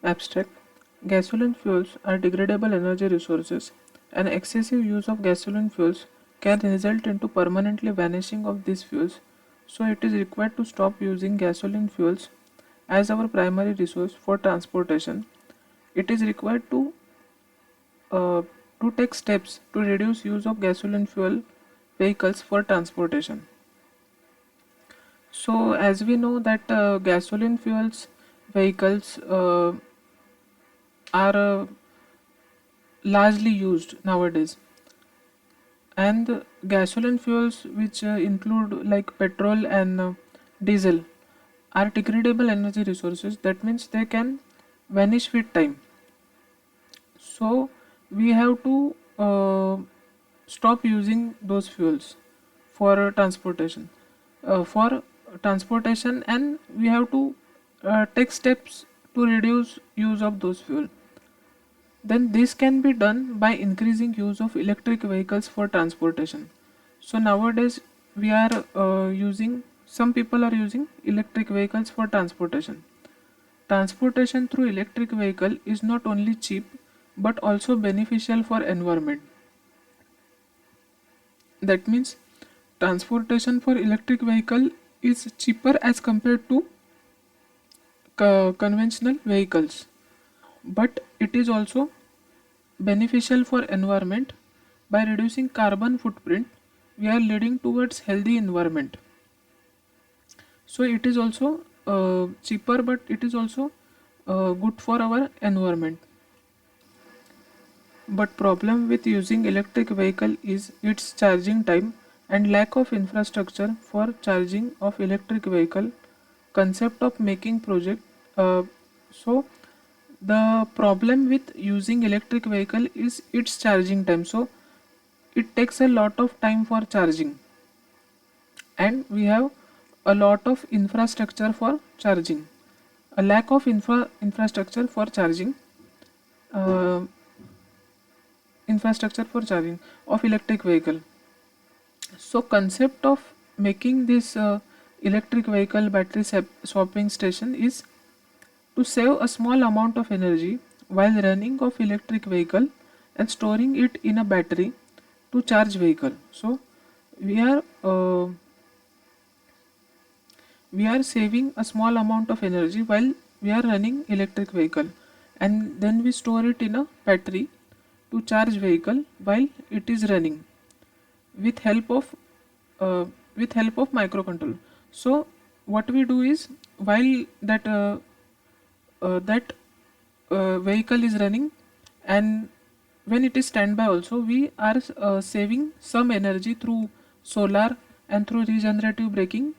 Abstract. Gasoline fuels are degradable energy resources, and excessive use of gasoline fuels can result into permanently vanishing of these fuels. So it is required to stop using gasoline fuels as our primary resource for transportation. It is required uh, to take steps to reduce use of gasoline fuel vehicles for transportation. So as we know that gasoline fuels vehicles are largely used nowadays, and gasoline fuels which include like petrol and diesel are degradable energy resources. That means they can vanish with time. So we have to stop using those fuels for transportation, and we have to take steps to reduce use of those fuel. Then this can be done by increasing use of electric vehicles for transportation. So nowadays we are using some people are using electric vehicles for transportation. Transportation through electric vehicle is not only cheap but also beneficial for environment. That means transportation for electric vehicle is cheaper as compared to conventional vehicles, but it is also beneficial for environment. By reducing carbon footprint, we are leading towards healthy environment. So it is also cheaper, but it is also good for our environment. But problem with using electric vehicle is its charging time and lack of infrastructure for charging of electric vehicle. Concept of making project. So the problem with using electric vehicle is its charging time. So it takes a lot of time for charging, and we have a lot of infrastructure for charging. A lack of infrastructure for charging. Uh, Infrastructure for charging of electric vehicle. So concept of making this electric vehicle battery swapping station is to save a small amount of energy while running of electric vehicle and storing it in a battery to charge vehicle. So we are uh, we are saving a small amount of energy while we are running electric vehicle, and then we store it in a battery to charge vehicle while it is running with help of uh, microcontroller. So what we do is, while that vehicle is running, and when it is standby also, we are saving some energy through solar and through regenerative braking,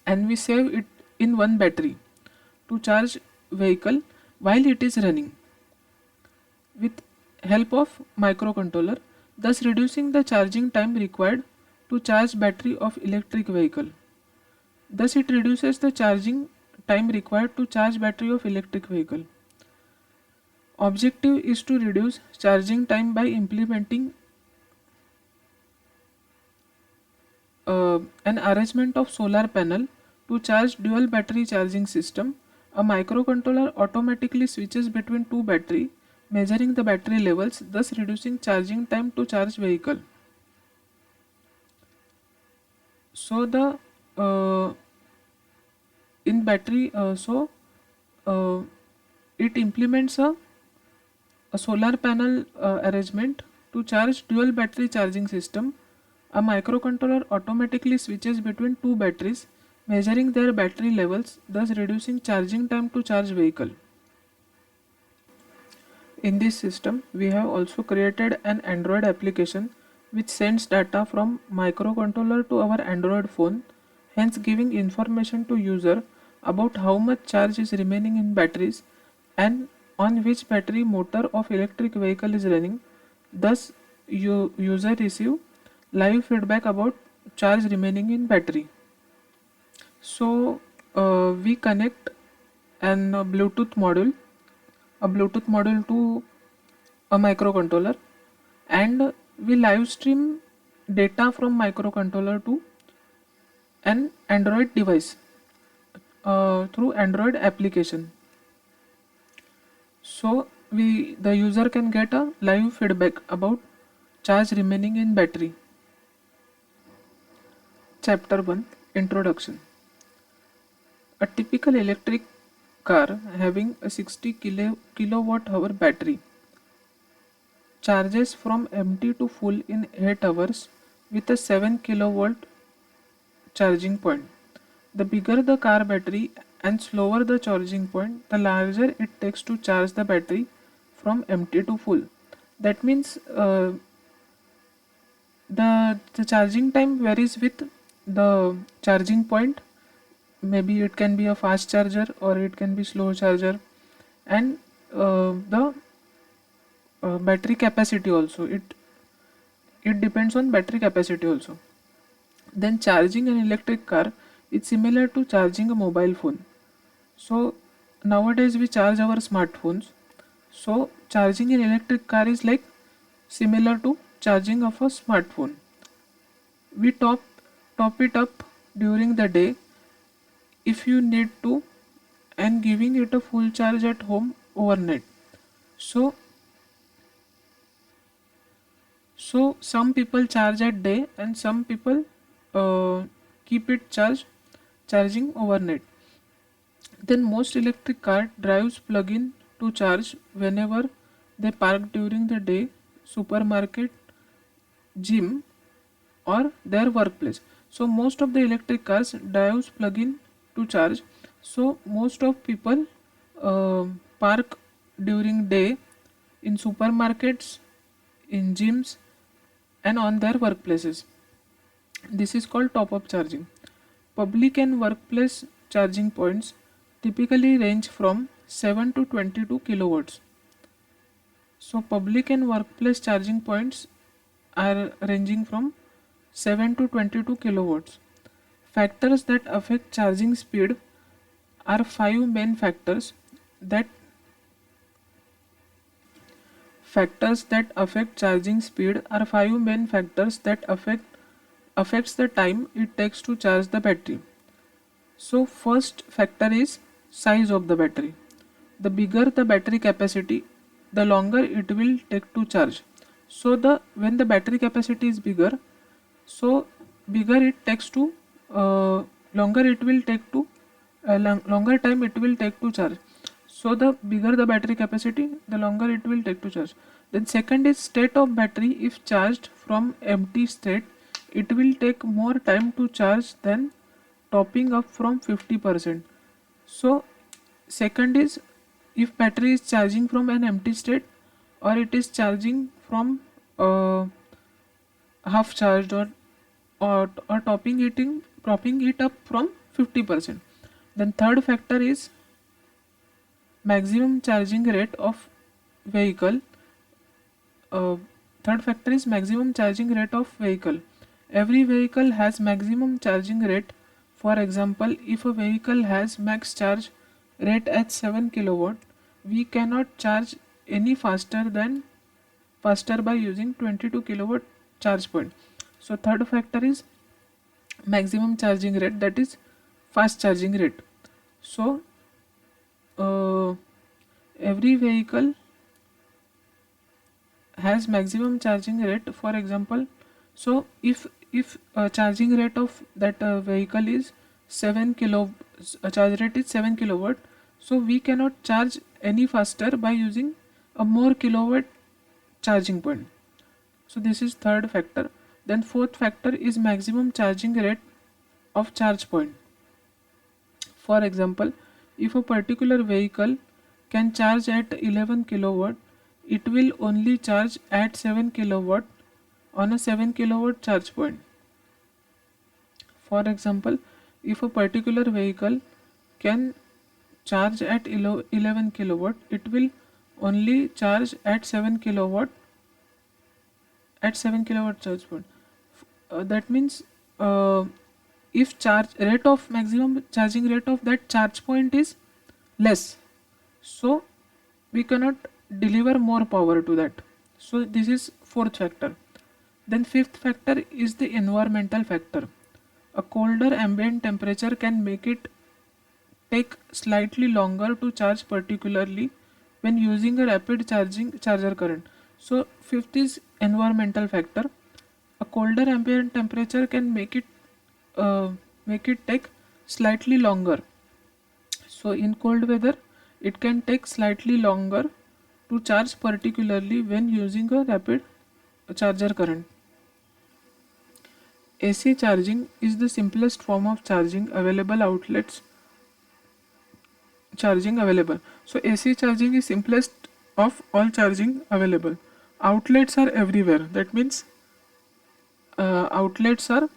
and we save it in one battery to charge vehicle while it is running with help of microcontroller, thus reducing the charging time required to charge battery of electric vehicle. Thus it reduces the charging time required to charge battery of electric vehicle. Objective is to reduce charging time by implementing an arrangement of solar panel to charge dual battery charging system. A microcontroller automatically switches between two battery, measuring the battery levels, thus reducing charging time to charge vehicle. So the in battery uh, it implements a solar panel arrangement to charge dual battery charging system. A microcontroller automatically switches between two batteries, measuring their battery levels, thus reducing charging time to charge vehicle. In this system, we have also created an Android application which sends data from microcontroller to our Android phone, hence giving information to user about how much charge is remaining in batteries and on which battery motor of electric vehicle is running. Thus, user receive live feedback about charge remaining in battery. So we connect an Bluetooth module to a microcontroller, and we live stream data from microcontroller to an Android device through Android application. So the user can get a live feedback about charge remaining in battery. Chapter 1, Introduction. A typical electric car having a 60 kilowatt hour battery charges from empty to full in 8 hours with a 7 kilovolt charging point. The bigger the car battery and slower the charging point, the larger it takes to charge the battery from empty to full. That means the charging time varies with the charging point. Maybe it can be a fast charger or it can be slow charger, and the battery capacity also, it depends on battery capacity also. Then charging an electric car is similar to charging a mobile phone. So nowadays we charge our smartphones. So charging an electric car is like similar to charging of a smartphone. We top it up during the day if you need to, and giving it a full charge at home overnight. So some people charge at day and some people keep it charging overnight. Then most electric car drives plug in to charge whenever they park during the day, supermarket, gym, or their workplace. So most of the electric cars drives plug in to charge. So most of people park during day in supermarkets, in gyms, and on their workplaces. This is called top up charging. Public and workplace charging points typically range from 7 to 22 kilowatts. So public and workplace charging points are ranging from 7 to 22 kilowatts. Factors that affect charging speed are five main factors that Factors that affect charging speed are five main factors that affects the time it takes to charge the battery. So first factor is size of the battery. The bigger the battery capacity, the longer it will take to charge. So the when the battery capacity is bigger, so bigger it takes to longer it will take to longer time it will take to charge. So the bigger the battery capacity, the longer it will take to charge. Then second is state of battery. If charged from empty state, it will take more time to charge than topping up from 50%. So second is, if battery is charging from an empty state or it is charging from half charged, or topping it up from 50%. Then third factor is maximum charging rate of vehicle. uh, Third factor is maximum charging rate of vehicle. Every vehicle has maximum charging rate. For example, if a vehicle has max charge rate at 7 kilowatt, we cannot charge any faster by using 22 kilowatt charge point. So third factor is maximum charging rate, that is fast charging rate. So uh, every vehicle has maximum charging rate. For example, so if charging rate of that vehicle is 7 kilo charge rate is 7 kilowatt, so we cannot charge any faster by using a more kilowatt charging point. So this is third factor. Then fourth factor is maximum charging rate of charge point. For example, if a particular vehicle can charge at 11 kilowatt, it will only charge at 7 kilowatt on a 7 kilowatt charge point. For example, if a particular vehicle can charge at 11 kilowatt, it will only charge at 7 kilowatt charge point. That means if charge rate of maximum charging rate of that charge point is less, so we cannot deliver more power to that. So this is fourth factor. Then fifth factor is the environmental factor. A colder ambient temperature can make it take slightly longer to charge, particularly when using a rapid charging charger current. So fifth is environmental factor. A colder ambient temperature can uh, make it take slightly longer. So in cold weather, it can take slightly longer to charge, particularly when using a rapid charger current. AC charging is the simplest form of charging available. So AC charging is simplest of all charging available. Outlets are everywhere. That means outlets are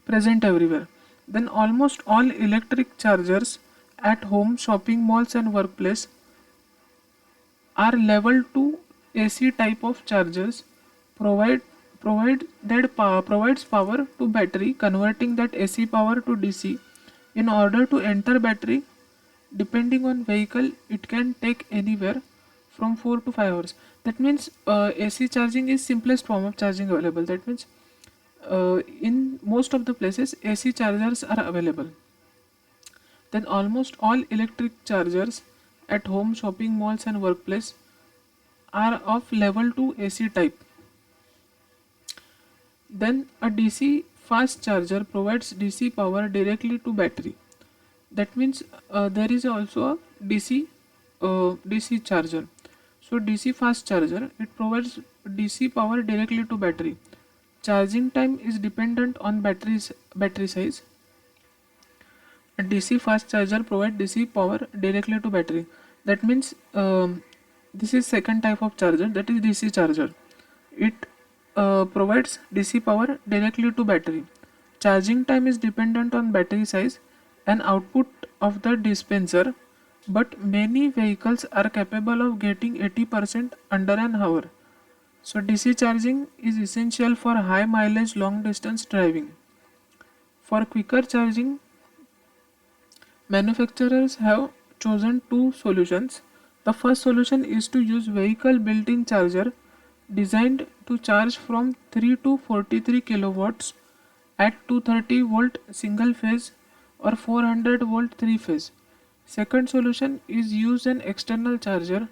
present everywhere. Then almost all electric chargers at home, shopping malls and workplace are level 2 AC type of chargers provide provides power to battery, converting that AC power to DC. In order to enter battery, depending on vehicle, it can take anywhere from 4 to 5 hours. That means AC charging is simplest form of charging available. That means in most of the places AC chargers are available. Then almost all electric chargers at home, shopping malls and workplace are of level 2 AC type. Then a DC fast charger provides DC power directly to battery. That means there is also a DC charger. So DC fast charger, it provides DC power directly to battery. Charging time is dependent on battery size. A DC fast charger provides DC power directly to battery. That means this is second type of charger, that is DC charger. It provides DC power directly to battery. Charging time is dependent on battery size and output of the dispenser, but many vehicles are capable of getting 80% under an hour. So DC charging is essential for high mileage long distance driving. For quicker charging, manufacturers have chosen two solutions. The first solution is to use vehicle built-in charger designed to charge from 3 to 43 kilowatts at 230 volt single phase or 400 volt three phase. Second solution is use an external charger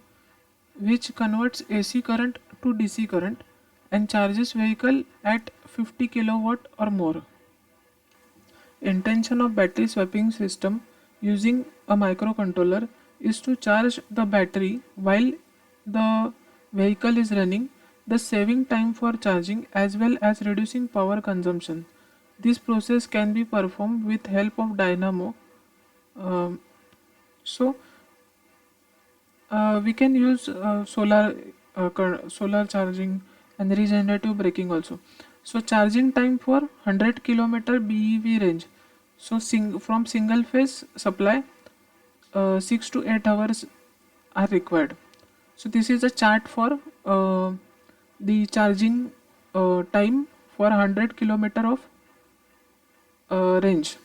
which converts AC current to DC current and charges vehicle at 50 kilowatt or more. Intention of battery swapping system using a microcontroller is to charge the battery while the vehicle is running, thus saving time for charging as well as reducing power consumption. This process can be performed with help of dynamo. Um, so we can use solar charging and regenerative braking also. So charging time for 100 kilometer BEV range. So from single phase supply, 6 to 8 hours are required. So this is a chart for the charging time for 100 kilometer of range.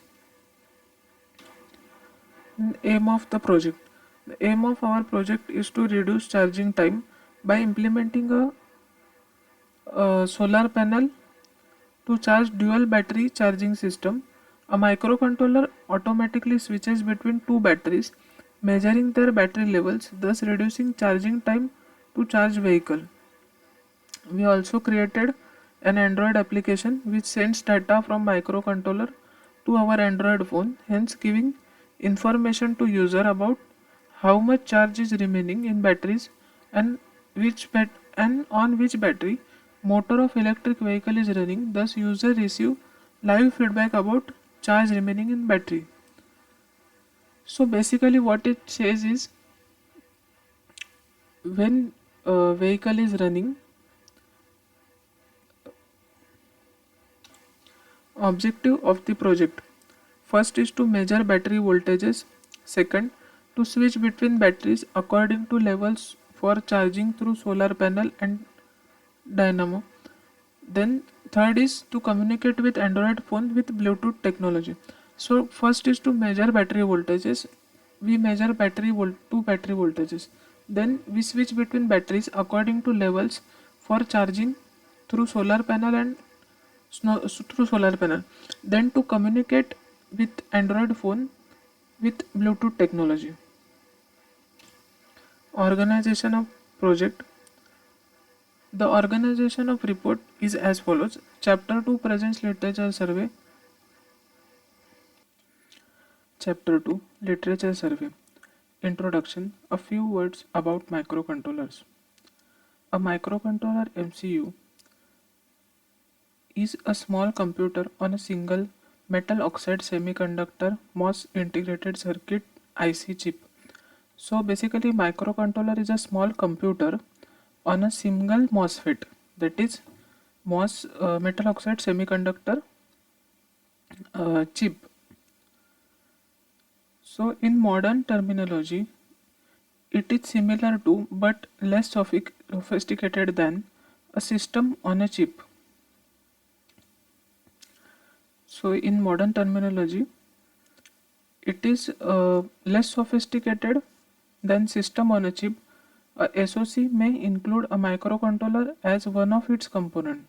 Aim of the project. The aim of our project is to reduce charging time by implementing a solar panel to charge dual battery charging system. A microcontroller automatically switches between two batteries, measuring their battery levels, thus reducing charging time to charge vehicle. We also created an Android application which sends data from microcontroller to our Android phone, hence giving information to user about how much charge is remaining in batteries and on which battery motor of electric vehicle is running. Thus user receive live feedback about charge remaining in battery. So basically what it says is, when a vehicle is running, objective of the project: first is to measure battery voltages, second to switch between batteries according to levels for charging through solar panel and dynamo, then third is to communicate with Android phone with Bluetooth technology. So first is to measure battery voltages. We measure two battery voltages, then we switch between batteries according to levels for charging through solar panel and through solar panel, then to communicate with Android phone with Bluetooth technology. Organization of project. The organization of report is as follows. Chapter 2 presents literature survey. Chapter 2 Literature survey. Introduction. A few words about microcontrollers. A microcontroller MCU is a small computer on a single metal oxide semiconductor MOS integrated circuit IC chip. So basically microcontroller is a small computer on a single MOSFET, that is MOS metal oxide semiconductor chip. So in modern terminology it is similar to but less sophisticated than a system on a chip. So in modern terminology it is less sophisticated than system on a chip. A SoC may include a microcontroller as one of its components.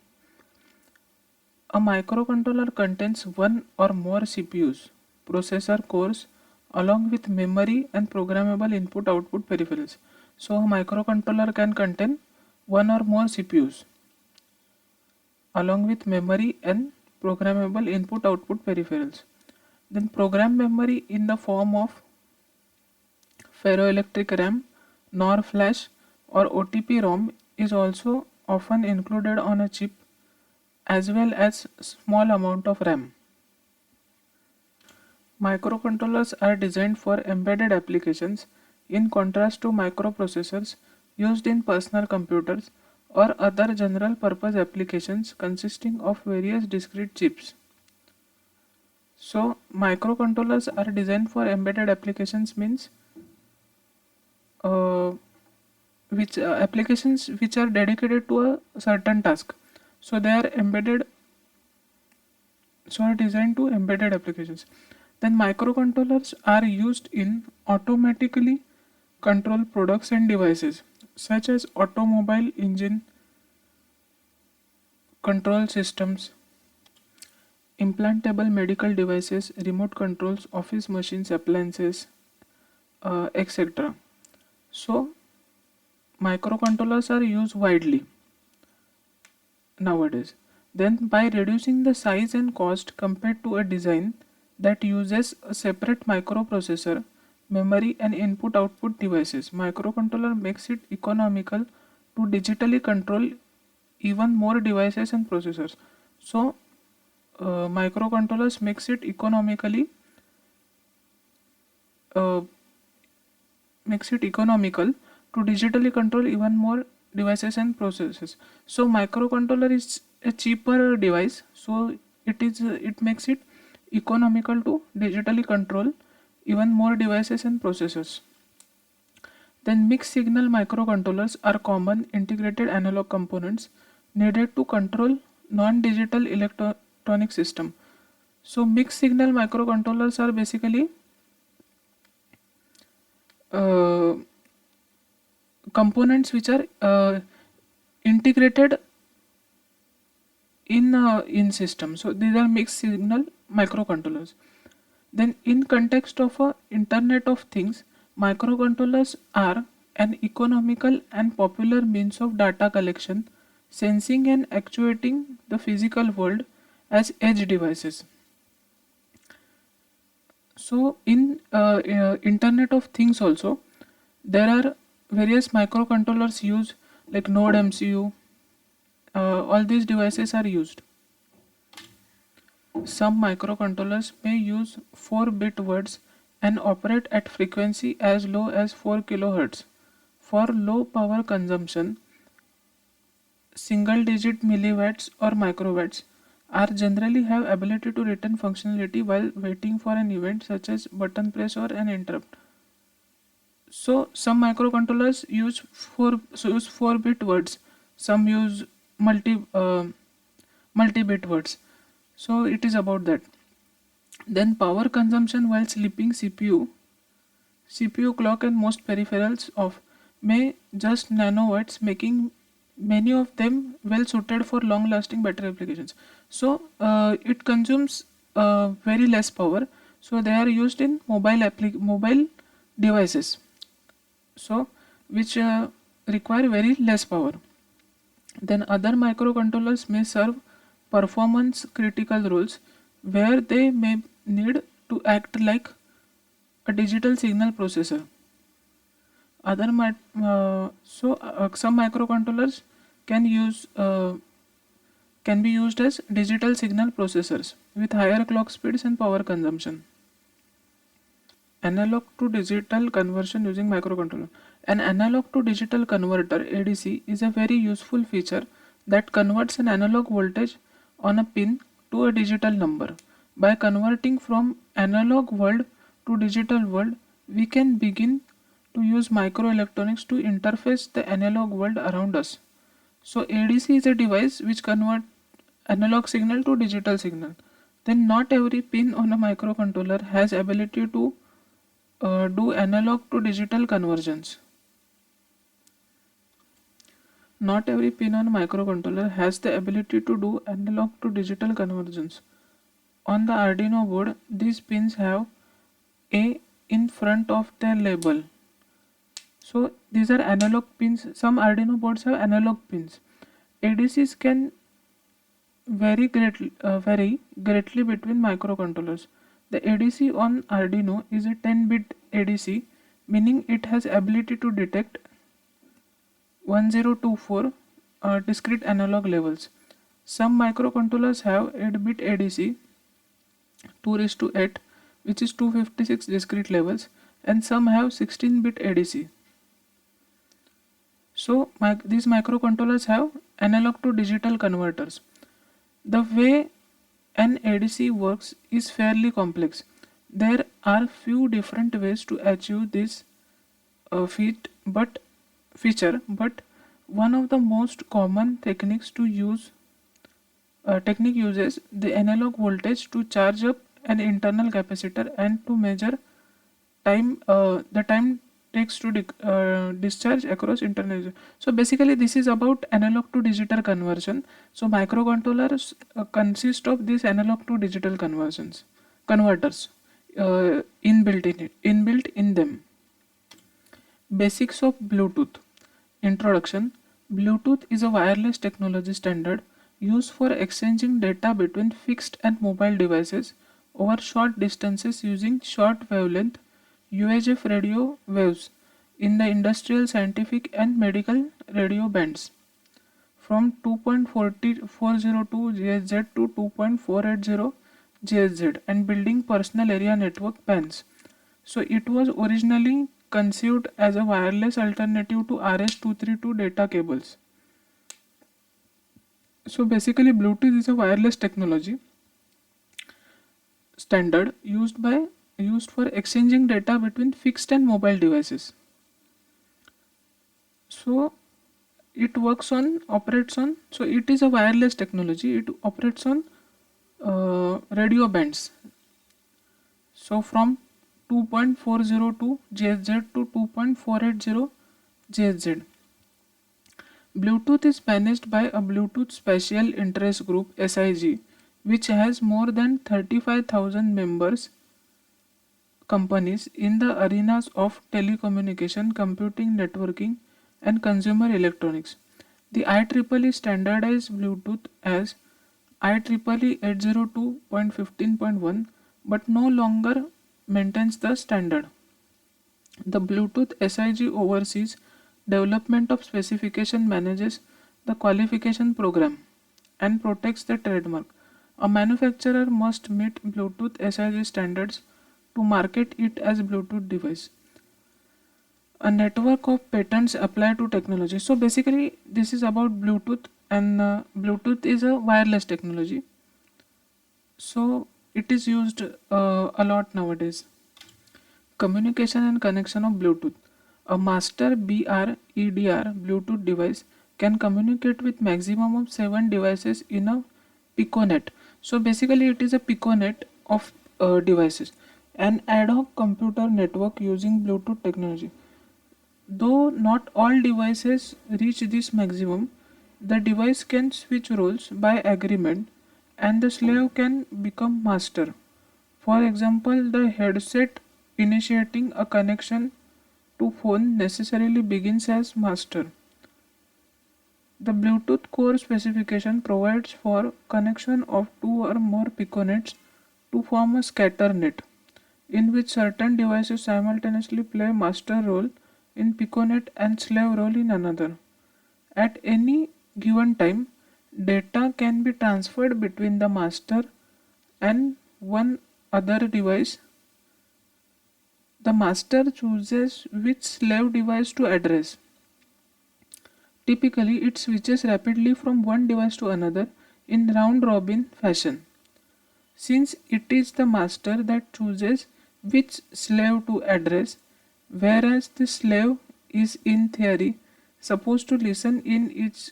A microcontroller contains one or more CPUs, processor cores, along with memory and programmable input-output peripherals. So a microcontroller can contain one or more CPUs, along with memory and programmable input-output peripherals. Then program memory in the form of ferroelectric RAM, NOR flash, or OTP ROM is also often included on a chip, as well as small amount of RAM. Microcontrollers are designed for embedded applications in contrast to microprocessors used in personal computers or other general purpose applications consisting of various discrete chips. So microcontrollers are designed for embedded applications means uh, which applications which are dedicated to a certain task. So they are embedded, so are designed to embedded applications. Then microcontrollers are used in automatically control products and devices such as automobile engine control systems, implantable medical devices, remote controls, office machines, appliances, etc. So microcontrollers are used widely nowadays. Then by reducing the size and cost compared to a design that uses a separate microprocessor, memory and input-output devices, microcontroller makes it economical to digitally control even more devices and processors. So microcontrollers makes it uh, economical to digitally control even more devices and processes. So microcontroller is a cheaper device, so it makes it economical to digitally control even more devices and processors. Then mixed signal microcontrollers are common integrated analog components needed to control non-digital electronic system. So mixed signal microcontrollers are basically uh, components which are integrated in system. So these are mixed signal microcontrollers. Then in context of a internet of things, microcontrollers are an economical and popular means of data collection, sensing and actuating the physical world as edge devices. So in internet of things also there are various microcontrollers used like node MCU. All these devices are used. Some microcontrollers may use 4-bit words and operate at frequency as low as 4 kHz. For low power consumption, single digit milliwatts or microwatts are generally have ability to return functionality while waiting for an event such as button press or an interrupt. So some microcontrollers use 4-bit words, some use multi-bit words. So it is about that. Then power consumption while sleeping, CPU clock and most peripherals off may just nanowatts, making many of them well suited for long lasting battery applications. So it consumes very less power, so they are used in mobile devices. So which require very less power. Then other microcontrollers may serve performance critical roles where they may need to act like a digital signal processor. Some microcontrollers can use can be used as digital signal processors with higher clock speeds and power consumption. Analog to digital conversion using microcontroller. An analog to digital converter ADC is a very useful feature that converts an analog voltage on a pin to a digital number. By converting from analog world to digital world, we can begin to use microelectronics to interface the analog world around us. So ADC is a device which converts analog signal to digital signal. Then not every pin on a microcontroller has ability to do analog to digital conversions. Not every pin on a microcontroller has the ability to do analog to digital conversions. On the Arduino board, these pins have A in front of their label. So these are analog pins. Some Arduino boards have analog pins. ADCs can vary greatly between microcontrollers. The ADC on Arduino is a 10-bit ADC, meaning it has ability to detect 1024 discrete analog levels. Some microcontrollers have 8-bit ADC 2:8, which is 256 discrete levels, and some have 16-bit ADC. So these microcontrollers have analog to digital converters. The way an ADC works is fairly complex. There are few different ways to achieve this feature, but one of the most common technique uses the analog voltage to charge up an internal capacitor and to measure the time takes to discharge across internal. So basically this is about analog to digital conversion. So microcontrollers consist of these analog to digital converters inbuilt in them. Basics of Bluetooth. Introduction. Bluetooth is a wireless technology standard used for exchanging data between fixed and mobile devices over short distances using short wavelength UHF radio waves in the industrial, scientific, and medical radio bands from 2.402 GHz to 2.480 GHz and building personal area network bands. So it was originally conceived as a wireless alternative to RS-232 data cables. So basically Bluetooth is a wireless technology standard used for exchanging data between fixed and mobile devices. So it it is a wireless technology. It operates on radio bands. So from 2.402 GHz to 2.480 GHz. Bluetooth is managed by a Bluetooth Special Interest Group SIG, which has more than 35,000 members companies in the arenas of telecommunication, computing, networking, and consumer electronics. The IEEE standardized Bluetooth as IEEE 802.15.1 but no longer maintains the standard. The Bluetooth SIG oversees development of specification, manages the qualification program, and protects the trademark. A manufacturer must meet Bluetooth SIG standards to market it as Bluetooth device. A network of patents apply to technology. So basically this is about Bluetooth, and Bluetooth is a wireless technology. So it is used a lot nowadays. Communication and connection of Bluetooth. A master BR EDR Bluetooth device can communicate with maximum of 7 devices in a piconet. So basically it is a piconet of devices, an ad hoc computer network using Bluetooth technology. Though not all devices reach this maximum, the device can switch roles by agreement and the slave can become master. For example, the headset initiating a connection to phone necessarily begins as master. The Bluetooth core specification provides for connection of two or more piconets to form a scatter net, in which certain devices simultaneously play master role in piconet and slave role in another. At any given time, data can be transferred between the master and one other device. The master chooses which slave device to address. Typically, it switches rapidly from one device to another in round robin fashion. Since it is the master that chooses which slave to address, whereas the slave is in theory supposed to listen in its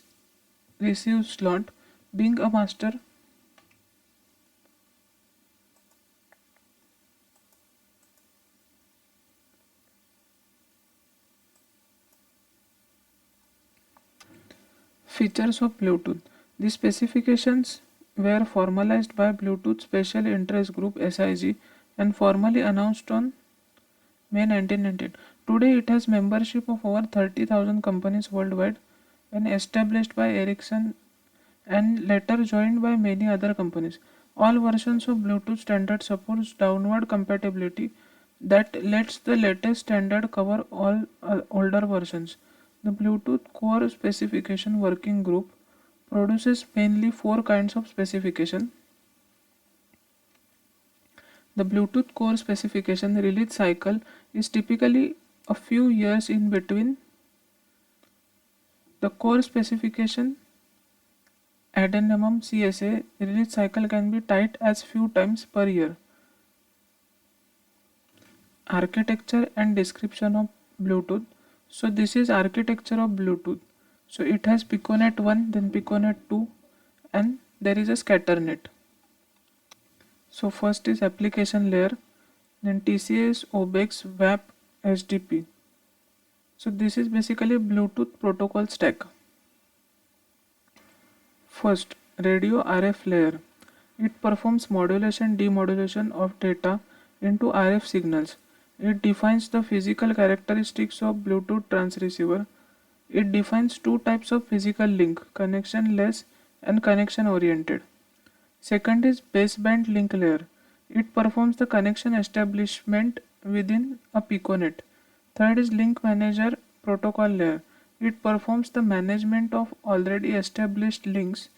receive slot, being a master. Features of Bluetooth. The specifications were formalized by Bluetooth Special Interest Group SIG and formally announced on May 1998. Today it has membership of over 30,000 companies worldwide and established by Ericsson and later joined by many other companies. All versions of Bluetooth standard supports downward compatibility that lets the latest standard cover all older versions. The Bluetooth Core Specification Working Group produces mainly four kinds of specification. The Bluetooth Core Specification release cycle is typically a few years in between. The core specification addendum CSA release cycle can be tight as few times per year. Architecture and description of Bluetooth. So this is architecture of Bluetooth. So it has Piconet 1, then Piconet 2, and there is a scatter net. So first is application layer, then TCS, OBEX, WAP, SDP. So this is basically Bluetooth protocol stack. First, radio RF layer. It performs modulation demodulation of data into RF signals. It defines the physical characteristics of Bluetooth transceiver. It defines two types of physical link, connection-less and connection-oriented. Second is baseband link layer. It performs the connection establishment within a piconet. Third is link manager protocol layer. It performs the management of already established links.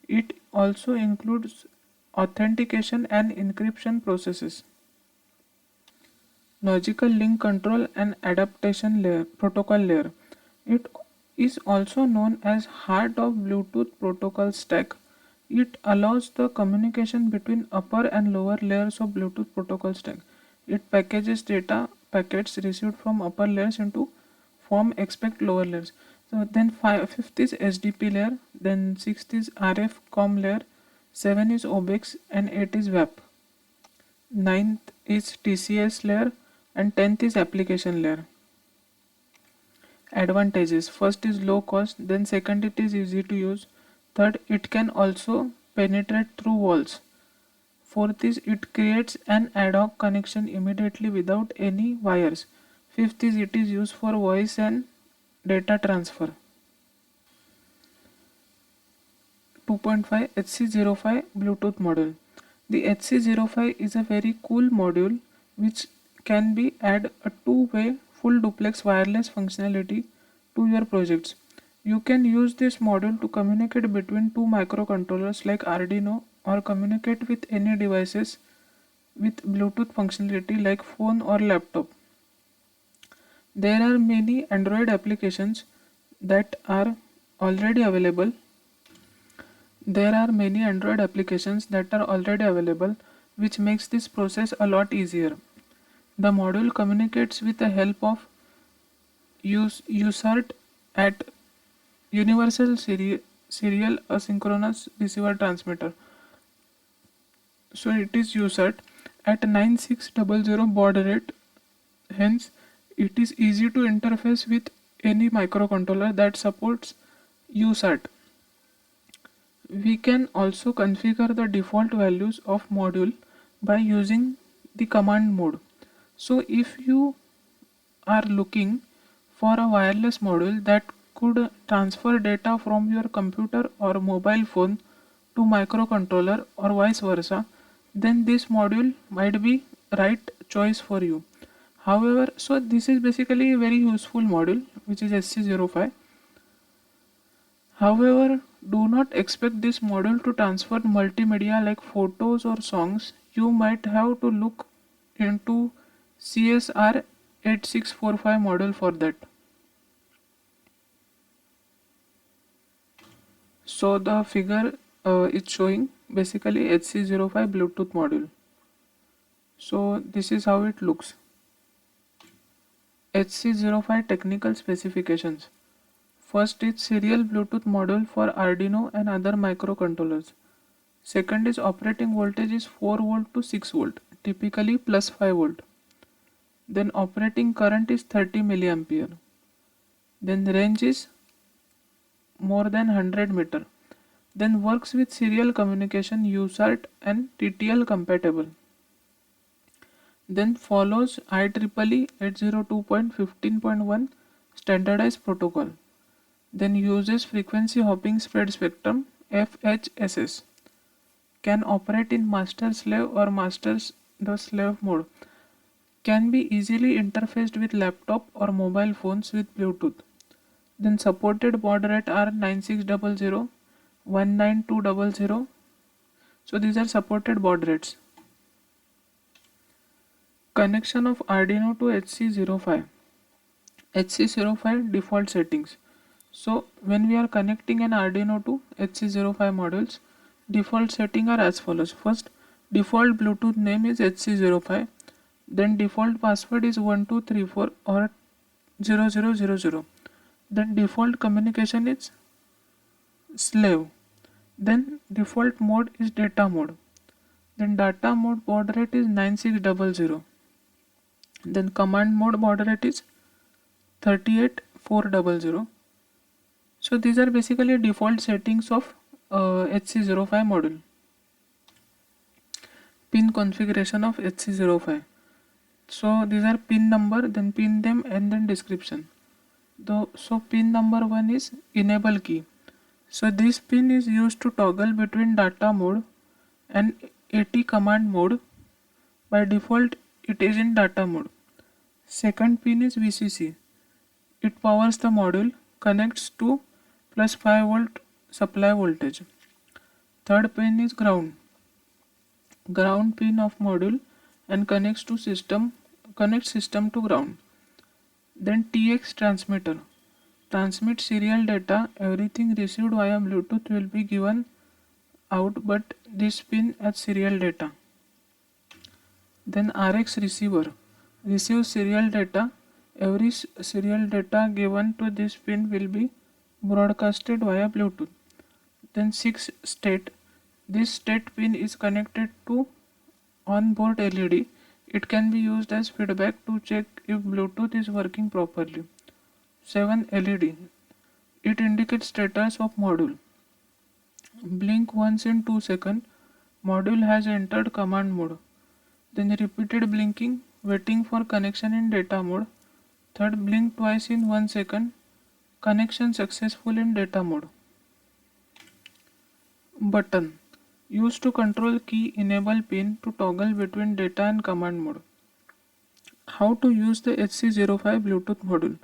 It also includes authentication and encryption processes. Logical link control and adaptation layer protocol layer. It is also known as heart of Bluetooth protocol stack. It allows the communication between upper and lower layers of Bluetooth protocol stack. It packages data packets received from upper layers into form expect lower layers. So then fifth is SDP layer, then sixth is RF COM layer, 7 is OBEX and 8 is WAP. Ninth is TCS layer and 10th is application layer. Advantages: first is low cost, then second it is easy to use, third it can also penetrate through walls, fourth is it creates an ad hoc connection immediately without any wires, fifth is it is used for voice and data transfer. 2.5 HC05 Bluetooth module. The HC05 is a very cool module which can be add a two-way full duplex wireless functionality to your projects. You can use this module to communicate between two microcontrollers like Arduino or communicate with any devices with Bluetooth functionality like phone or laptop. There are many Android applications that are already available. Which makes this process a lot easier. The module communicates with the help of USART at Universal Serial Asynchronous Receiver Transmitter. So it is USART at 9600 baud rate. Hence, it is easy to interface with any microcontroller that supports USART. We can also configure the default values of module by using the command mode. So if you are looking for a wireless module that could transfer data from your computer or mobile phone to microcontroller or vice versa, then this module might be right choice for you. However, so this is basically a very useful module which is SC05. However, do not expect this module to transfer multimedia like photos or songs. You might have to look into CSR 8645 module for that. So the figure is showing basically HC05 Bluetooth module. So this is how it looks. HC05 technical specifications. First is serial Bluetooth module for Arduino and other microcontrollers. Second is operating voltage is 4 volt to 6 volt, typically plus 5 volt. Then operating current is 30 milliampere. Then range is more than 100 meter. Then works with serial communication, USART and TTL compatible. Then follows IEEE 802.15.1 standardized protocol. Then uses frequency hopping spread spectrum FHSS. Can operate in master slave or master the slave mode. Can be easily interfaced with laptop or mobile phones with Bluetooth. Then supported baud rate are 9600, 19200. So these are supported baud rates. Connection of Arduino to HC05. HC05 default settings. So when we are connecting an Arduino to HC05 modules, default settings are as follows. First, default Bluetooth name is HC05. Then default password is 1234 or 0000. Then default communication is slave. Then default mode is data mode. Then data mode baud rate is 9600. Then command mode baud rate is 38400. So these are basically default settings of HC05 module. Pin configuration of HC05. So these are pin number, then pin them and then description. So pin number 1 is enable key. So this pin is used to toggle between data mode and AT command mode. By default it is in data mode. Second pin is VCC. It powers the module, connects to plus 5 volt supply voltage. Third pin is ground. Ground pin of module and connects system to ground. Then TX transmitter. Transmit serial data. Everything received via Bluetooth will be given out, but this pin as serial data. Then RX receiver. Receives serial data. Every serial data given to this pin will be broadcasted via Bluetooth. Then 6 state. This state pin is connected to on-board LED. It can be used as feedback to check if Bluetooth is working properly. 7 LED. It indicates status of module. Blink once in 2 seconds. Module has entered command mode. Then repeated blinking, waiting for connection in data mode. Third, blink twice in 1 second. Connection successful in data mode. Button. Used to control key enable pin to toggle between data and command mode. How to use the HC05 Bluetooth module.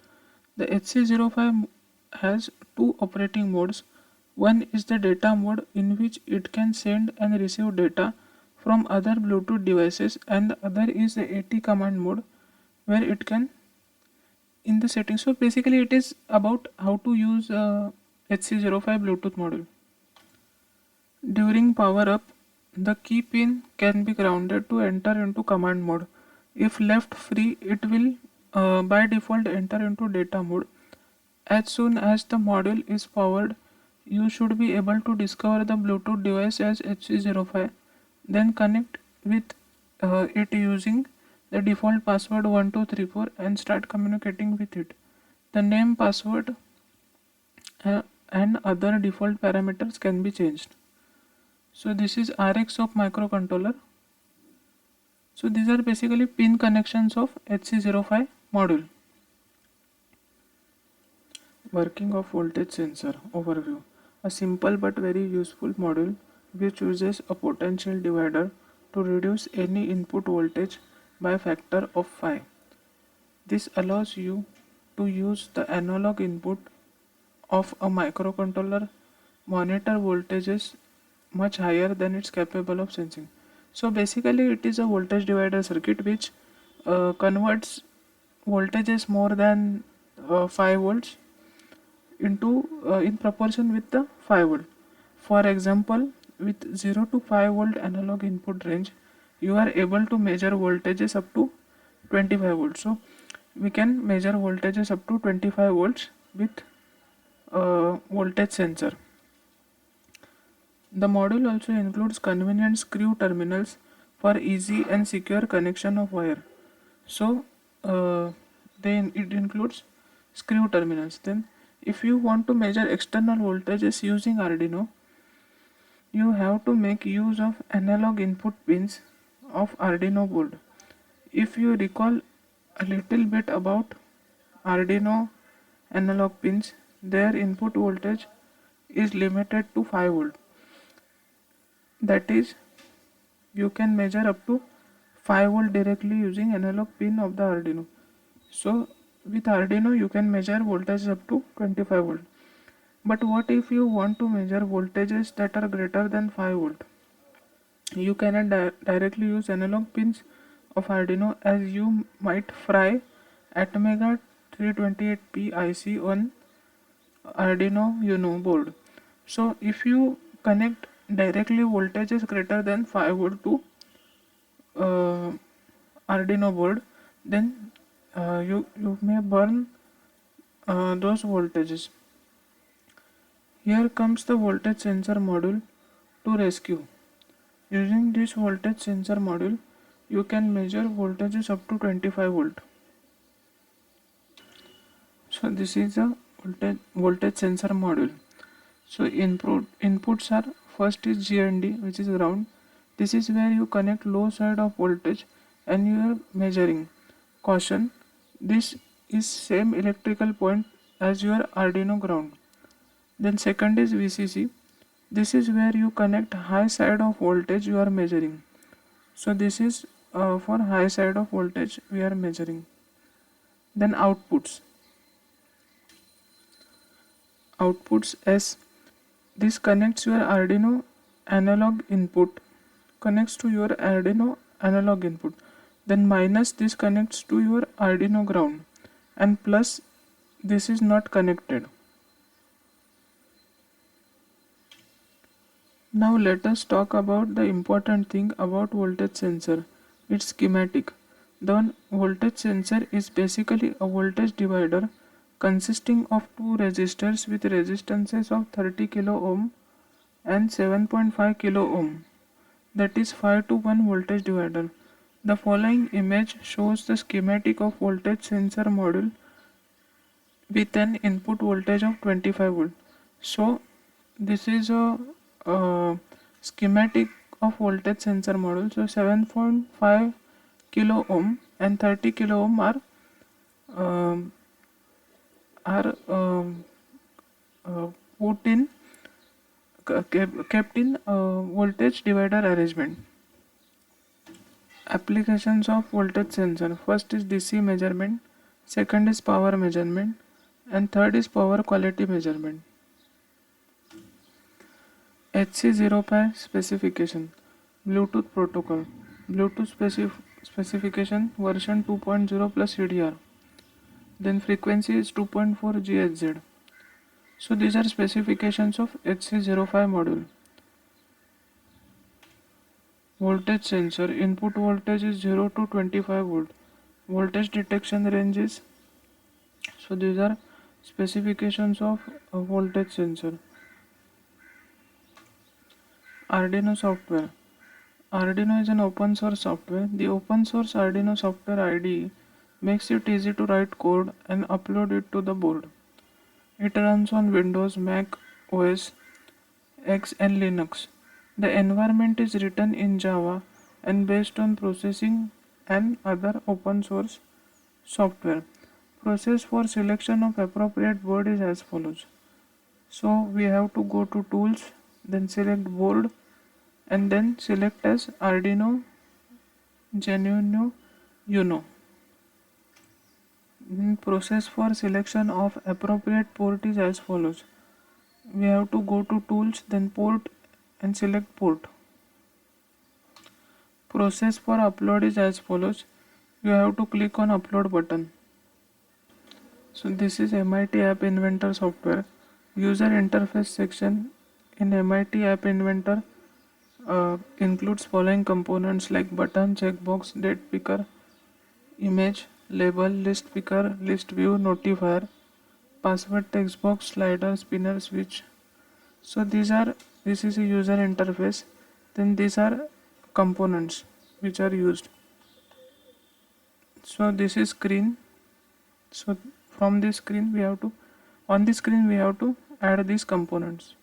The HC05 has two operating modes. One is the data mode in which it can send and receive data from other Bluetooth devices, and the other is the AT command mode where it can in the settings. So basically it is about how to use HC05 Bluetooth module. During power up, the key pin can be grounded to enter into command mode. If left free, it will by default enter into data mode. As soon as the module is powered, you should be able to discover the Bluetooth device as HC05, then connect with it using the default password 1234 and start communicating with it. The name, password and other default parameters can be changed. So this is RX of microcontroller. So these are basically pin connections of HC05 module. Working of voltage sensor overview. A simple but very useful module which uses a potential divider to reduce any input voltage by a factor of 5. This allows you to use the analog input of a microcontroller monitor voltages much higher than it's capable of sensing. So basically it is a voltage divider circuit which converts voltages more than 5 volts into in proportion with the 5 volt. For example, with 0 to 5 volt analog input range, you are able to measure voltages up to 25 volts. So we can measure voltages up to 25 volts with voltage sensor. The module also includes convenient screw terminals for easy and secure connection of wire. So then it includes screw terminals. Then if you want to measure external voltages using Arduino, you have to make use of analog input pins of Arduino board. If you recall a little bit about Arduino analog pins, their input voltage is limited to 5 volt. That is, you can measure up to 5 volt directly using analog pin of the Arduino. So with Arduino you can measure voltage up to 25 volt. But what if you want to measure voltages that are greater than 5 volt? You cannot directly use analog pins of Arduino, as you might fry Atmega 328P IC on Arduino Uno board. So if you connect directly voltages greater than 5 volt to Arduino board, then you may burn those voltages. Here comes the voltage sensor module to rescue. Using this voltage sensor module, you can measure voltages up to 25 volt. So this is a voltage sensor module. So inputs are, first is GND, which is ground. This is where you connect low side of voltage and you are measuring. Caution, this is same electrical point as your Arduino ground. Then second is VCC. This is where you connect high side of voltage you are measuring. So this is for high side of voltage we are measuring. Then outputs. Outputs S. This connects your Arduino analog input, connects to your Arduino analog input. Then minus, this connects to your Arduino ground, and plus, this is not connected. Now let us talk about the important thing about voltage sensor, its schematic. The voltage sensor is basically a voltage divider consisting of two resistors with resistances of 30 kilo ohm and 7.5 kilo ohm, that is 5 to 1 voltage divider. The following image shows the schematic of voltage sensor module with an input voltage of 25 volt. So this is a schematic of voltage sensor module. So 7.5 kilo ohm and 30 kilo ohm um, are put in kept in voltage divider arrangement. Applications of voltage sensor. First is DC measurement, second is power measurement, and third is power quality measurement. HC05 specification. Bluetooth protocol. Bluetooth specification version 2.0 plus CDR. Then frequency is 2.4 GHz. So these are specifications of HC05 module. Voltage sensor. Input voltage is 0 to 25 volt. Voltage detection range is, so these are specifications of a voltage sensor. Arduino software. Arduino is an open source software. The open source Arduino software IDE makes it easy to write code and upload it to the board. It runs on Windows, Mac OS X and Linux. The environment is written in Java and based on processing and other open source software. process for selection of appropriate board is as follows. So we have to go to tools, then select board, and then select as Arduino Genuino Uno. Process for selection of appropriate port is as follows. We have to go to tools, then port, and select port. Process for upload is as follows. You have to click on upload button. So this is MIT App Inventor software. User interface section in MIT App Inventor includes following components like button, checkbox, date picker, image, label, list picker, list view, notifier, password text box, slider, spinner, switch. So this is a user interface. Then these are components which are used. So this is screen. So from this screen we have to add these components.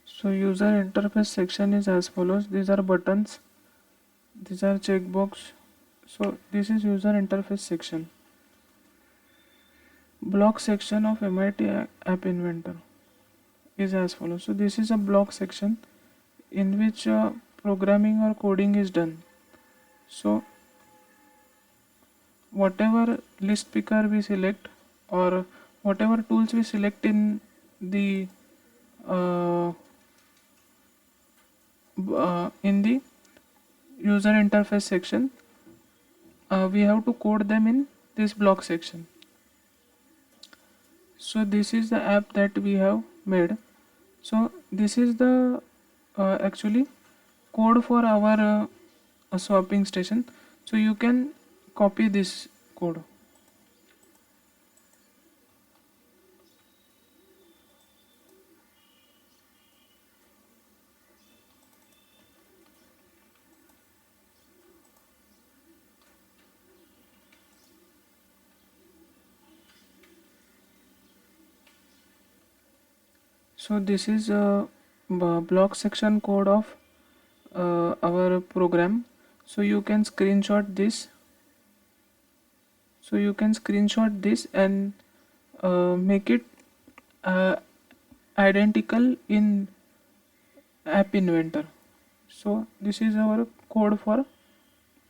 So user interface section is as follows. These are buttons, these are checkbox. So this is user interface section. Block section of MIT App Inventor is as follows. So this is a block section in which programming or coding is done. So whatever list picker we select or whatever tools we select in the user interface section, we have to code them in this block section. So this is the app that we have made. So this is the actually code for our swapping station. So you can copy this code. So this is a block section code of our program. So you can screenshot this. And make it identical in App Inventor. So this is our code for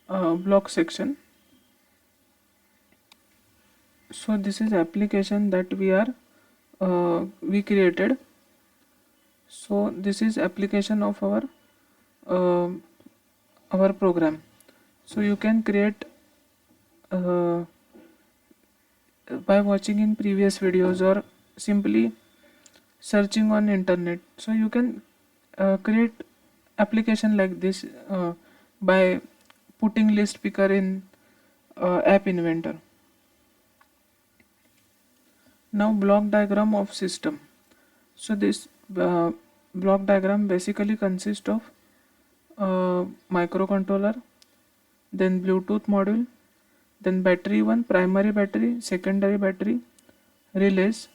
block section. So this is application that we created. So this is application of our program. So you can create by watching in previous videos or simply searching on internet. So you can create application like this by putting list picker in App Inventor. Now block diagram of system. So this block diagram basically consists of microcontroller, then Bluetooth module, then battery 1, primary battery, secondary battery, relays,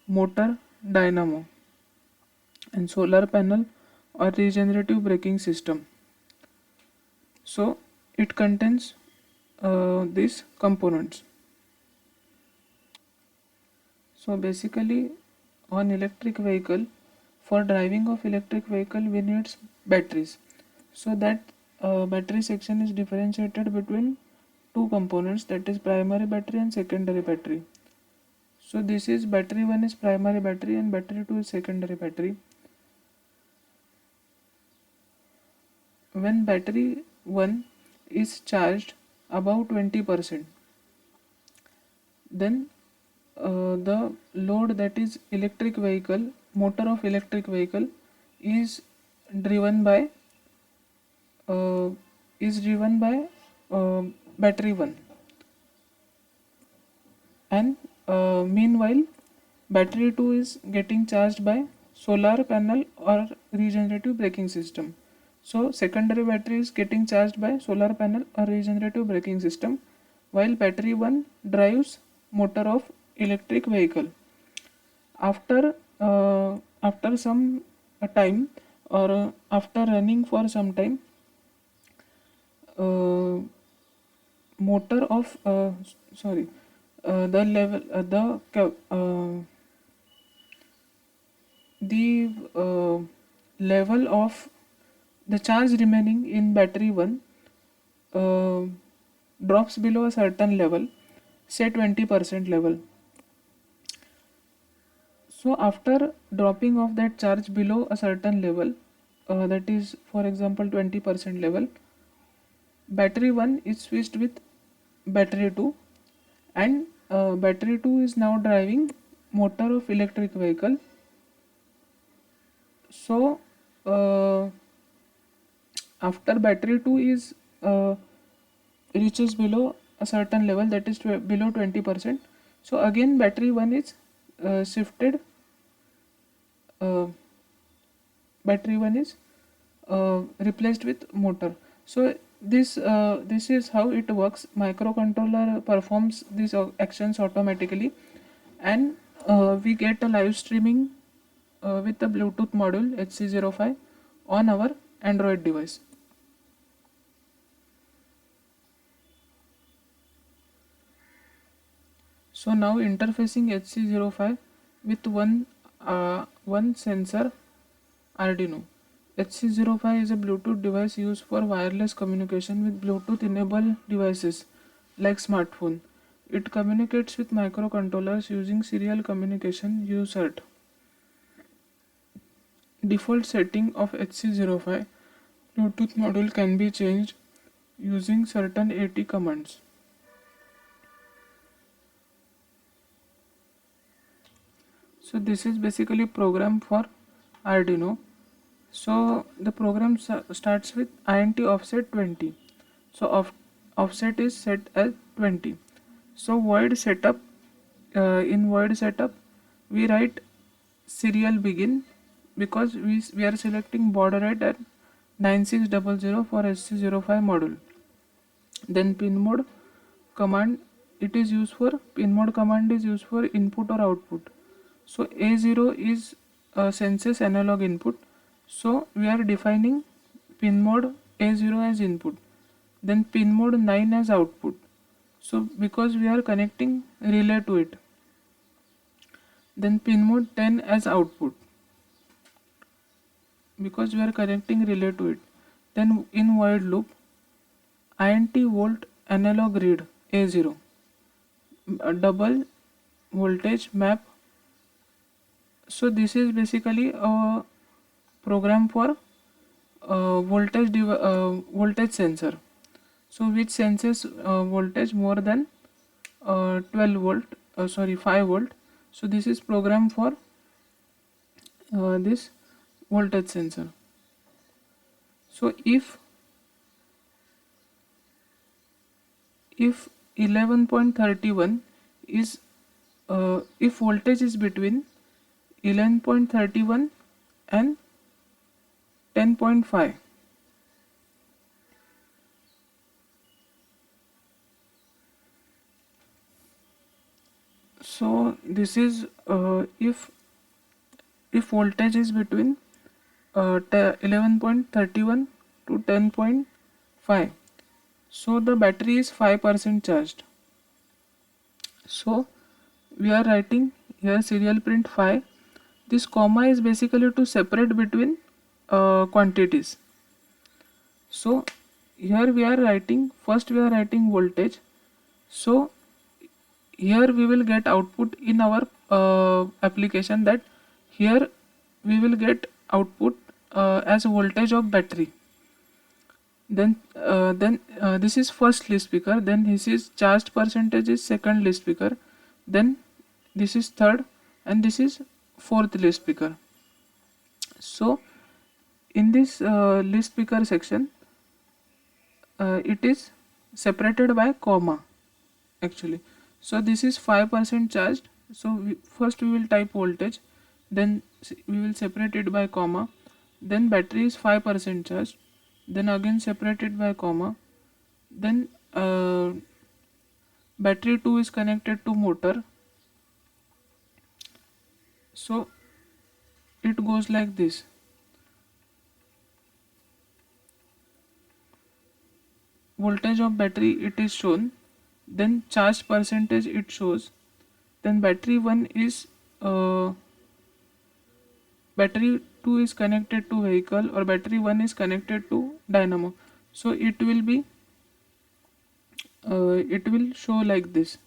motor, dynamo, and solar panel or regenerative braking system. So it contains these components. So basically on electric vehicle, for driving of electric vehicle we need batteries. So that battery section is differentiated between two components, that is primary battery and secondary battery. So this is battery 1 is primary battery and battery 2 is secondary battery. When battery 1 is charged above 20%, then the load, that is electric vehicle, motor of electric vehicle is driven by battery 1, and meanwhile battery 2 is getting charged by solar panel or regenerative braking system. So secondary battery is getting charged by solar panel or regenerative braking system, while battery 1 drives motor of electric vehicle. After some time, or after running for some time, motor of sorry the level the level of the charge remaining in battery 1 uh, drops below a certain level, say 20% level. So after dropping of that charge below a certain level, that is for example 20% level, battery 1 is switched with battery 2, and battery 2 is now driving motor of electric vehicle. So uh, after battery 2 is reaches below a certain level, that is below 20%, so again battery 1 is shifted, uh, battery 1 is replaced with motor. So this is how it works. Microcontroller performs these actions automatically, and we get a live streaming with the Bluetooth module HC05 on our Android device. So now interfacing HC05 with one sensor Arduino. HC05 is a Bluetooth device used for wireless communication with Bluetooth enabled devices like smartphone. It communicates with microcontrollers using serial communication UART. Default setting of HC05 Bluetooth module can be changed using certain AT commands. So this is basically program for Arduino. So the program starts with int offset 20. So offset is set as 20. So void setup, in void setup we write serial begin, because we are selecting baud rate at 9600 for HC05 module. Then pin mode command, it is used for pin mode command is used for input or output. So A0 is senses analog input, so we are defining pin mode A0 as input, then pin mode 9 as output. So because we are connecting relay to it, then pin mode 10 as output, because we are connecting relay to it. Then in void loop int volt analog read A0, a double voltage map. So this is basically a program for voltage sensor, so which senses voltage more than 12 volt, 5 volt. So this is program for this voltage sensor. So if 11.31 is if voltage is between 11.31 and 10.5, so this is if voltage is between 11.31 to 10.5, so the battery is 5% charged. So we are writing here serial print 5. This comma is basically to separate between quantities. So here we are writing, first we are writing voltage. So here we will get output in our application, that here we will get output as voltage of battery. Then this is first list speaker, then this is charged percentage is second list speaker, then this is third, and this is fourth list speaker. So in this list speaker section, it is separated by comma actually. So this is 5% charged, so first we will type voltage, then we will separate it by comma, then battery is 5% charged, then again separated by comma, then battery 2 is connected to motor. So it goes like this. voltage of battery it is shown, then charge percentage it shows, then battery 2 is connected to vehicle or battery 1 is connected to dynamo. So it will show like this.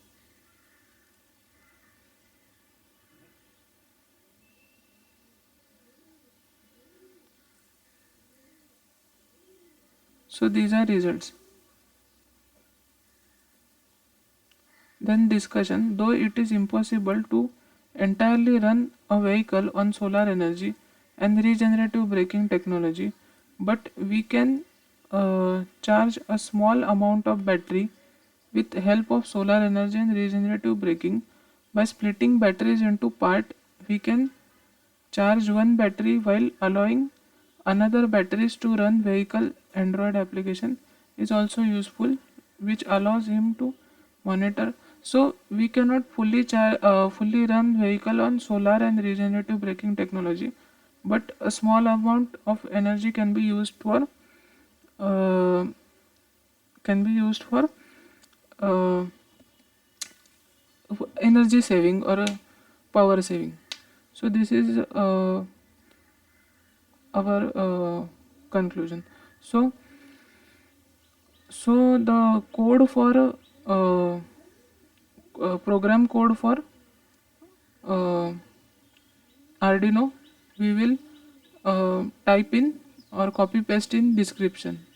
So these are results. Then discussion. Though it is impossible to entirely run a vehicle on solar energy and regenerative braking technology, but we can charge a small amount of battery with help of solar energy and regenerative braking. By splitting batteries into part, we can charge one battery while allowing another batteries to run vehicle. Android application is also useful, which allows him to monitor. So we cannot fully run vehicle on solar and regenerative braking technology, but a small amount of energy uh, can be used for uh, energy saving or power saving. So this is our conclusion. So the code for program code for uh, Arduino we will type in or copy paste in description.